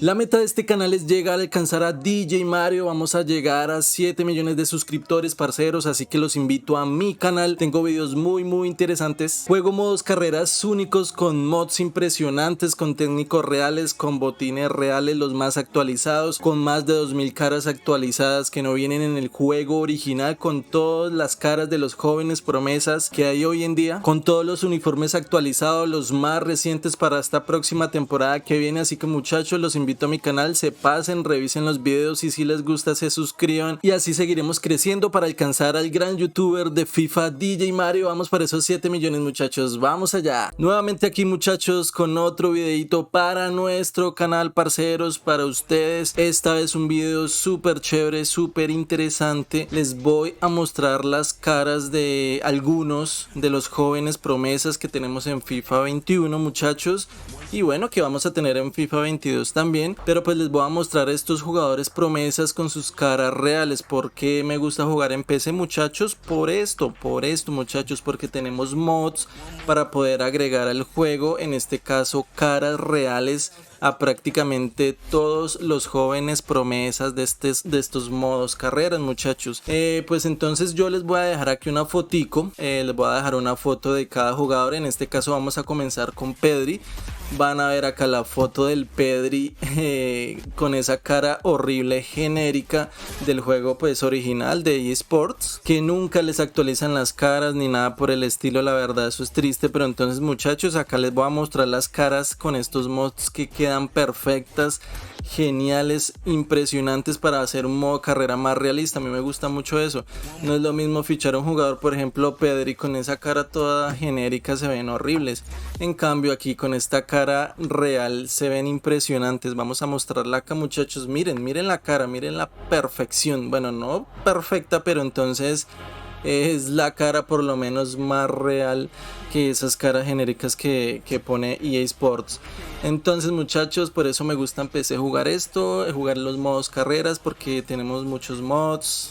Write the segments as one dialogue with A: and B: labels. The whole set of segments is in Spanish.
A: La meta de este canal es llegar a alcanzar a DJ Mario. Vamos a llegar a 7 millones de suscriptores, parceros, así que los invito a mi canal. Tengo videos muy interesantes. Juego modos carreras únicos con mods impresionantes, con técnicos reales, con botines reales, los más actualizados, con más de 2000 caras actualizadas que no vienen en el juego original, con todas las caras de los jóvenes promesas que hay hoy en día, con todos los uniformes actualizados, los más recientes para esta próxima temporada que viene. Así que muchachos, los invito a mi canal, se pasen, revisen los videos y si les gusta se suscriban y así seguiremos creciendo para alcanzar al gran youtuber de FIFA DJ Mario. Vamos para esos 7 millones, muchachos, vamos allá. Nuevamente aquí, muchachos, con otro videito para nuestro canal, parceros, para ustedes. Esta vez un video súper chévere, súper interesante. Les voy a mostrar las caras de algunos de los jóvenes promesas que tenemos en FIFA 21, muchachos, y bueno, que vamos a tener en FIFA 22 también. Pero pues les voy a mostrar estos jugadores promesas con sus caras reales. ¿Por qué me gusta jugar en PC, muchachos? Por esto muchachos, porque tenemos mods para poder agregar al juego, en este caso caras reales, a prácticamente todos los jóvenes promesas de estos modos carreras, muchachos. Pues entonces yo les voy a dejar aquí una fotico, les voy a dejar una foto de cada jugador. En este caso vamos a comenzar con Pedri. Van a ver acá la foto del Pedri con esa cara horrible genérica del juego pues original de eSports, que nunca les actualizan las caras ni nada por el estilo. La verdad, eso es triste. Pero entonces, muchachos, acá les voy a mostrar las caras con estos mods que quedan perfectas, geniales, impresionantes para hacer un modo carrera más realista. A mí me gusta mucho eso. No es lo mismo fichar a un jugador, por ejemplo Pedri, con esa cara toda genérica, se ven horribles. En cambio aquí con esta cara real se ven impresionantes. Vamos a mostrarla acá, muchachos. Miren la cara, miren la perfección. Bueno, no perfecta, pero entonces es la cara por lo menos más real que esas caras genéricas que pone EA Sports. Entonces, muchachos, por eso me gusta empecé a jugar esto, jugar los modos carreras, porque tenemos muchos mods,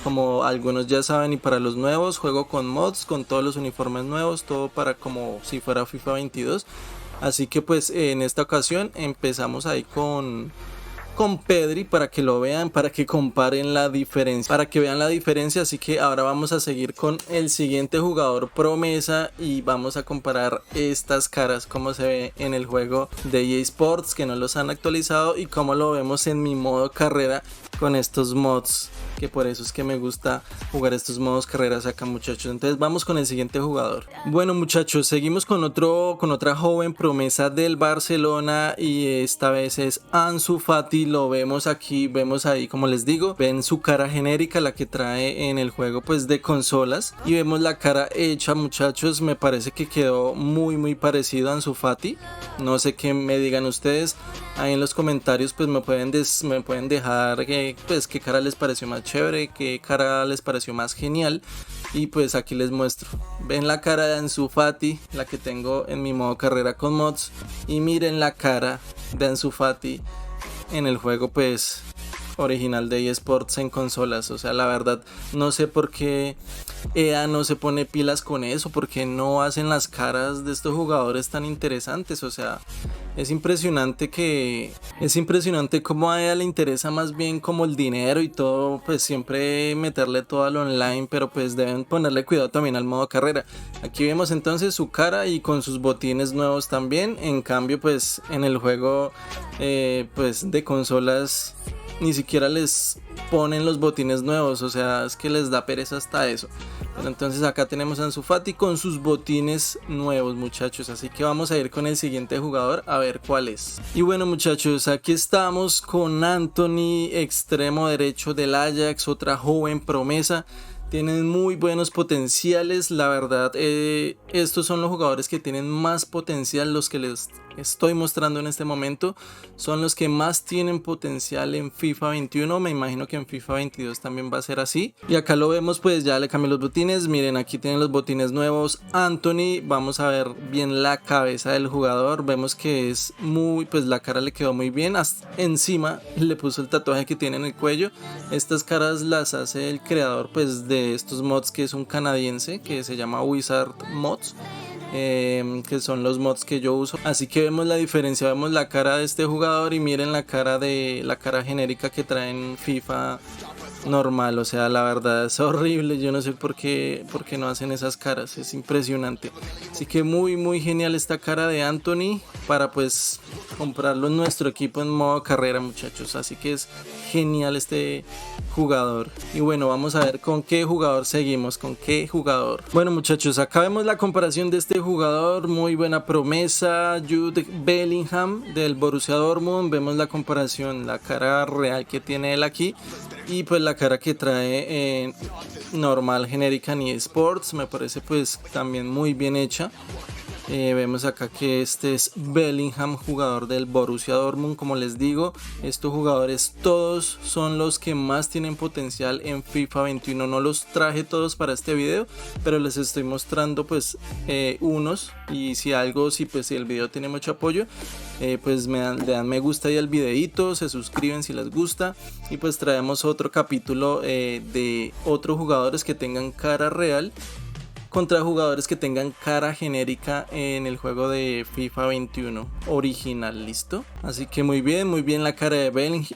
A: como algunos ya saben. Y para los nuevos juego con mods, con todos los uniformes nuevos, todo para como si fuera FIFA 22. Así que pues en esta ocasión empezamos ahí con Pedri, para que lo vean, para que comparen la diferencia, para que vean la diferencia. Así que ahora vamos a seguir con el siguiente jugador promesa y vamos a comparar estas caras, cómo se ve en el juego de EA Sports, que no los han actualizado, y cómo lo vemos en mi modo carrera con estos mods, que por eso es que me gusta jugar estos modos carreras acá, muchachos. Entonces vamos con el siguiente jugador. Bueno, muchachos, seguimos con otra joven promesa del Barcelona, y esta vez es Ansu Fati. Lo vemos aquí, vemos ahí, como les digo, ven su cara genérica, la que trae en el juego pues de consolas, y vemos la cara hecha, muchachos. Me parece que quedó muy parecido a Ansu Fati. No sé qué me digan ustedes ahí en los comentarios, pues me pueden dejar pues qué cara les pareció más chévere, qué cara les pareció más genial. Y pues aquí les muestro. Ven la cara de Ansu Fati, la que tengo en mi modo carrera con mods, y miren la cara de Ansu Fati en el juego pues original de eSports en consolas. O sea, la verdad no sé por qué EA no se pone pilas con eso, porque no hacen las caras de estos jugadores tan interesantes. O sea, es impresionante cómo a EA le interesa más bien como el dinero y todo, pues siempre meterle todo al online, pero pues deben ponerle cuidado también al modo carrera. Aquí vemos entonces su cara y con sus botines nuevos también. En cambio pues en el juego pues de consolas ni siquiera les ponen los botines nuevos. O sea, es que les da pereza hasta eso. Pero entonces acá tenemos a Ansu Fati con sus botines nuevos, muchachos. Así que vamos a ir con el siguiente jugador a ver cuál es. Y bueno, muchachos, aquí estamos con Antony, extremo derecho del Ajax, otra joven promesa. Tienen muy buenos potenciales, la verdad. Estos son los jugadores que tienen más potencial, los que les estoy mostrando en este momento son los que más tienen potencial en FIFA 21. Me imagino que en FIFA 22 también va a ser así. Y acá lo vemos, pues ya le cambié los botines. Miren, aquí tienen los botines nuevos Antony. Vamos a ver bien la cabeza del jugador. Vemos que es pues la cara le quedó muy bien. Hasta encima le puso el tatuaje que tiene en el cuello. Estas caras las hace el creador pues de estos mods, que es un canadiense que se llama Wizard Mods. que son los mods que yo uso. Así que vemos la diferencia, vemos la cara de este jugador y miren la cara genérica que trae en FIFA normal. O sea, la verdad es horrible. Yo no sé por qué no hacen esas caras, es impresionante. Así que muy genial esta cara de Anthony para pues comprarlo en nuestro equipo en modo carrera, muchachos. Así que es genial este jugador. Y bueno, vamos a ver con qué jugador seguimos, con qué jugador. Bueno, muchachos, acá vemos la comparación de este jugador, muy buena promesa, Jude Bellingham del Borussia Dortmund. Vemos la comparación, la cara real que tiene él aquí y pues la cara que trae normal, genérica en eSports. Me parece pues también muy bien hecha. Vemos acá que este es Bellingham, jugador del Borussia Dortmund. Como les digo, estos jugadores todos son los que más tienen potencial en FIFA 21. No los traje todos para este video, pero les estoy mostrando pues unos. Y si el video tiene mucho apoyo, pues le dan me gusta ahí al videito, se suscriben si les gusta. Y pues traemos otro capítulo de otros jugadores que tengan cara real contra jugadores que tengan cara genérica en el juego de FIFA 21 original. ¿Listo? Así que muy bien la cara de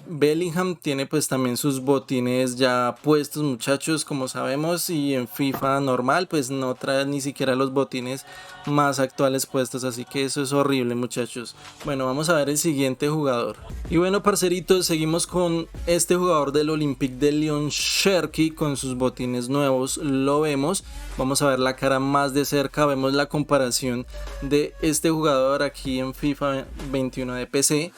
A: Bellingham. Tiene pues también sus botines ya puestos, muchachos, como sabemos, y en FIFA normal pues no trae ni siquiera los botines más actuales puestos, así que eso es horrible, muchachos. Bueno, vamos a ver el siguiente jugador. Y bueno, parceritos, seguimos con este jugador del Olympique de Lyon, Cherki, con sus botines nuevos. Lo vemos, vamos a ver la cara más de cerca. Vemos la comparación de este jugador aquí en FIFA 21 de PC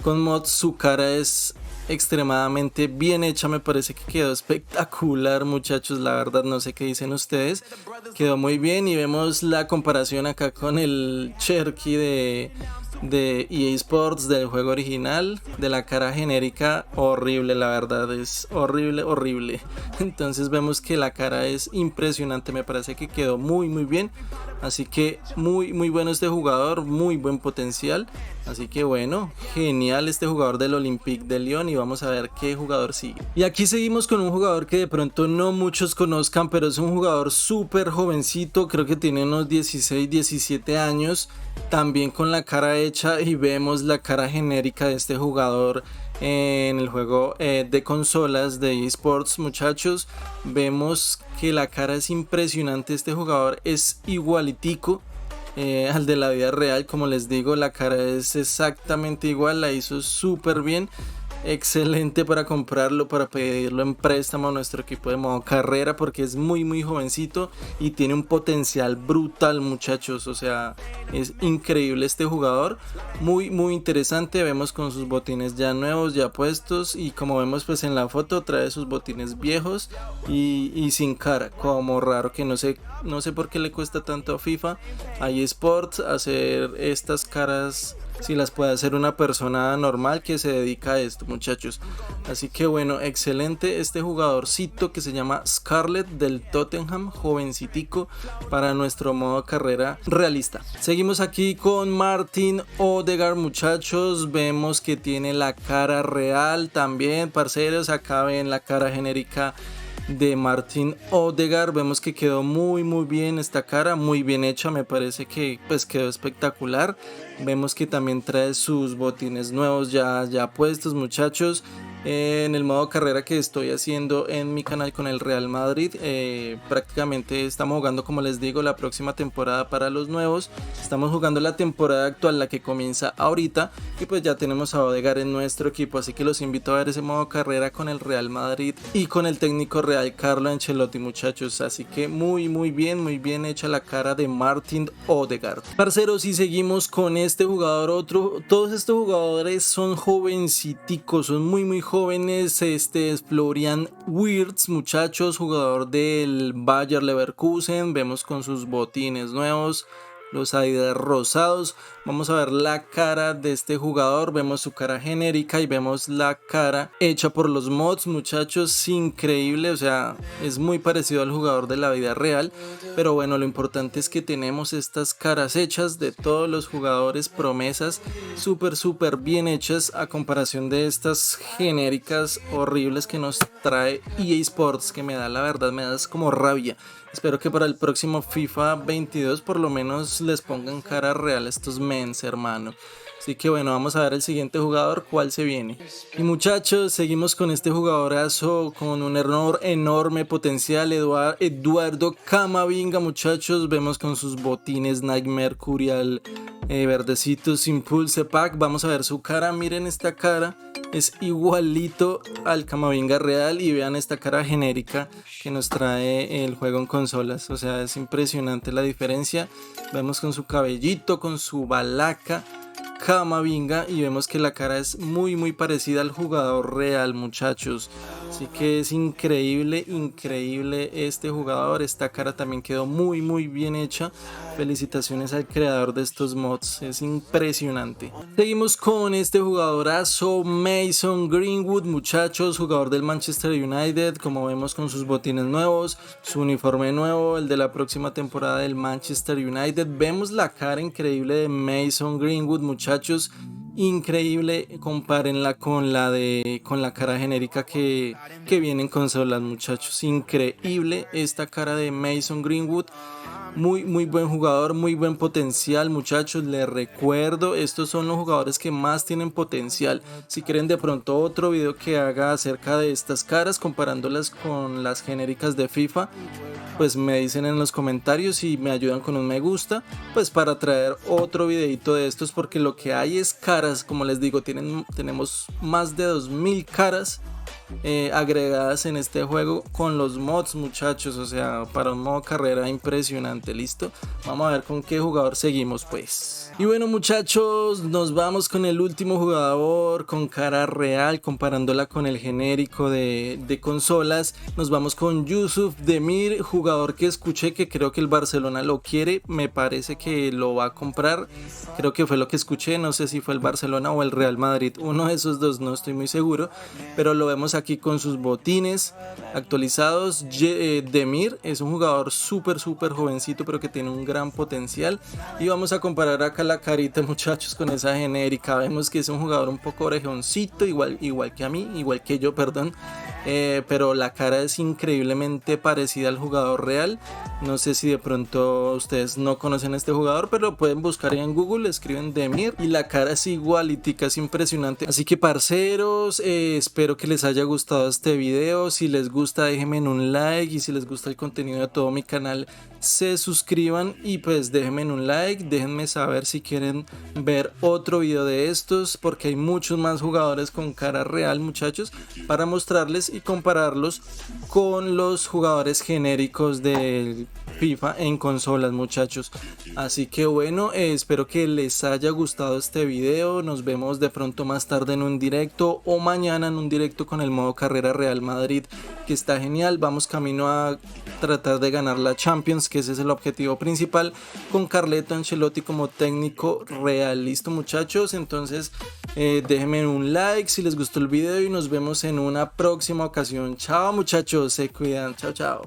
A: con mods. Su cara es extremadamente bien hecha, me parece que quedó espectacular, muchachos. La verdad no sé qué dicen ustedes, quedó muy bien. Y vemos la comparación acá con el Cherki de EA Sports, del juego original, de la cara genérica. Horrible, la verdad es horrible. Entonces vemos que la cara es impresionante, me parece que quedó muy bien. Así que muy bueno este jugador, muy buen potencial. Así que bueno, genial este jugador del Olympique de Lyon. Y vamos a ver qué jugador sigue. Y aquí seguimos con un jugador que de pronto no muchos conozcan, pero es un jugador súper jovencito. Creo que tiene unos 16, 17 años. También con la cara hecha, y vemos la cara genérica de este jugador en el juego de consolas de eSports, muchachos. Vemos que la cara es impresionante. Este jugador es igualitico al de la vida real. Como les digo, la cara es exactamente igual, la hizo súper bien. Excelente para comprarlo, para pedirlo en préstamo a nuestro equipo de modo carrera, porque es muy jovencito y tiene un potencial brutal, muchachos. O sea, es increíble este jugador, muy interesante. Vemos con sus botines ya nuevos, ya puestos, y como vemos pues en la foto trae sus botines viejos y sin cara, como raro, que no sé por qué le cuesta tanto a FIFA, a eSports, hacer estas caras si las puede hacer una persona normal que se dedica a esto, muchachos. Así que bueno, excelente este jugadorcito que se llama Scarlett del Tottenham, jovencitico para nuestro modo carrera realista. Seguimos aquí con Martin Odegaard, muchachos. Vemos que tiene la cara real también, parceros. Acá ven la cara genérica de Martin Odegaard. Vemos que quedó muy bien esta cara, muy bien hecha. Me parece que pues quedó espectacular. Vemos que también trae sus botines nuevos ya puestos, muchachos. En el modo carrera que estoy haciendo en mi canal con el Real Madrid, prácticamente estamos jugando, como les digo, la próxima temporada para los nuevos. Estamos jugando la temporada actual, la que comienza ahorita, y pues ya tenemos a Odegaard en nuestro equipo, así que los invito a ver ese modo carrera con el Real Madrid y con el técnico real Carlo Ancelotti, muchachos. Así que muy bien hecha la cara de Martin Odegaard. Parceros, y seguimos con este jugador. Todos estos jugadores son jovenciticos, son muy jóvenes. Este es Florian Wirtz, muchachos, jugador del Bayer Leverkusen. Vemos con sus botines nuevos, los Adidas rosados. Vamos a ver la cara de este jugador. Vemos su cara genérica y vemos la cara hecha por los mods, muchachos. Increíble, o sea, es muy parecido al jugador de la vida real. Pero bueno, lo importante es que tenemos estas caras hechas de todos los jugadores promesas, súper bien hechas, a comparación de estas genéricas horribles que nos trae EA Sports, que me da, la verdad, me da como rabia. Espero que para el próximo FIFA 22 por lo menos les pongan cara real a estos mens, hermano. Así que bueno, vamos a ver el siguiente jugador, cuál se viene. Y muchachos, seguimos con este jugadorazo con un enorme potencial, Eduardo Camavinga, muchachos. Vemos con sus botines Nike Mercurial verdecitos Impulse Pack. Vamos a ver su cara, miren esta cara. Es igualito al Camavinga real y vean esta cara genérica que nos trae el juego en consolas. O sea, es impresionante la diferencia. Vemos con su cabellito, con su balaca Camavinga y vemos que la cara es muy parecida al jugador real, muchachos. Así que es increíble este jugador. Esta cara también quedó muy bien hecha. Felicitaciones al creador de estos mods, es impresionante. Seguimos con este jugadorazo Mason Greenwood, muchachos, jugador del Manchester United, como vemos con sus botines nuevos, su uniforme nuevo, el de la próxima temporada del Manchester United. Vemos la cara increíble de Mason Greenwood, muchachos. Increíble, compárenla con la cara genérica que viene en consolas, muchachos. Increíble esta cara de Mason Greenwood. Muy buen jugador, muy buen potencial, muchachos. Les recuerdo, estos son los jugadores que más tienen potencial. Si quieren de pronto otro video que haga acerca de estas caras, comparándolas con las genéricas de FIFA, pues me dicen en los comentarios y me ayudan con un me gusta, pues para traer otro videito de estos, porque lo que hay es caras, como les digo, tenemos más de 2000 caras agregadas en este juego con los mods, muchachos. O sea, para un modo carrera impresionante. Listo, vamos a ver con qué jugador seguimos pues. Y bueno, muchachos, nos vamos con el último jugador con cara real, comparándola con el genérico de consolas. Nos vamos con Yusuf Demir, jugador que escuché que creo que el Barcelona lo quiere. Me parece que lo va a comprar, creo que fue lo que escuché. No sé si fue el Barcelona o el Real Madrid, uno de esos dos, no estoy muy seguro, pero lo vemos aquí con sus botines actualizados. Demir es un jugador súper jovencito, pero que tiene un gran potencial. Y vamos a comparar acá la carita, muchachos, con esa genérica. Vemos que es un jugador un poco orejoncito, igual que a mí, igual que yo, perdón. Pero la cara es increíblemente parecida al jugador real. No sé si de pronto ustedes no conocen a este jugador, pero pueden buscar en Google, escriben Demir y la cara es igualitica, es impresionante. Así que parceros, espero que les haya gustado este video. Si les gusta, déjenme en un like, y si les gusta el contenido de todo mi canal, se suscriban y pues déjenme en un like. Déjenme saber si quieren ver otro video de estos, porque hay muchos más jugadores con cara real, muchachos, para mostrarles y compararlos con los jugadores genéricos del FIFA en consolas, muchachos. Así que bueno, espero que les haya gustado este video. Nos vemos de pronto más tarde en un directo, o mañana en un directo con el modo carrera Real Madrid, que está genial. Vamos camino a tratar de ganar la Champions, que ese es el objetivo principal, con Carleto Ancelotti como técnico real. Listo, muchachos, entonces déjenme un like si les gustó el video y nos vemos en una próxima ocasión. Chao, muchachos, se cuidan, chao.